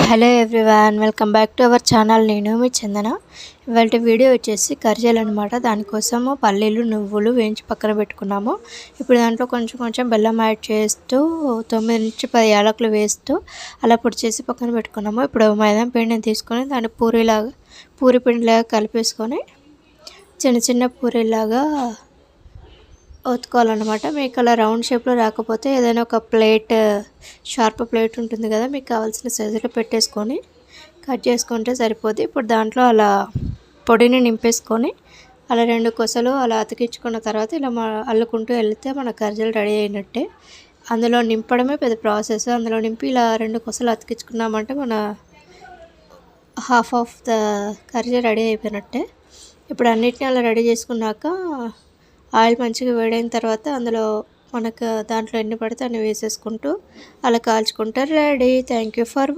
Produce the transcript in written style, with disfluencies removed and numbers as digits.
Hello everyone, welcome back to our channel. నేను మీ చందన. ఇవాళ video వచ్చేసి కర్జీలు అనమాట. దానికోసము పల్లీలు నువ్వులు వేయించి పక్కన పెట్టుకున్నాము. ఇప్పుడు దాంట్లో కొంచెం బెల్లం యాడ్ చేస్తూ 9 నుంచి 10 యాలకులు వేస్తూ అలా పొడి చేసి పక్కన పెట్టుకున్నాము. ఇప్పుడు మైదా పిండిని తీసుకొని దాన్ని పూరి పిండిలాగా కలిపేసుకొని చిన్న పూరీలాగా ఒత్తుకోవాలన్నమాట. మీకు అలా రౌండ్ షేప్లో రాకపోతే ఏదైనా ఒక ప్లేట్, షార్ప్ ప్లేట్ ఉంటుంది కదా, మీకు కావాల్సిన సైజులో పెట్టేసుకొని కట్ చేసుకుంటే సరిపోద్ది. ఇప్పుడు దాంట్లో అలా పొడిని నింపేసుకొని అలా 2 కొసలు అలా అతికించుకున్న తర్వాత ఇలా అల్లుకుంటూ వెళ్తే మన కర్జీలు రెడీ అయినట్టే. అందులో నింపడమే పెద్ద ప్రాసెస్. అందులో నింపి ఇలా 2 కొసలు అతికించుకున్నామంటే మన హాఫ్ ఆఫ్ ద కర్జీ రెడీ అయిపోయినట్టే. ఇప్పుడు అన్నిటిని అలా రెడీ చేసుకున్నాక ఆయిల్ మంచిగా వేడైన తర్వాత అందులో మనకు దాంట్లో ఎన్ని పడితే అన్ని వేసేసుకుంటూ అలా కాల్చుకుంటే ready. Thank you for watching.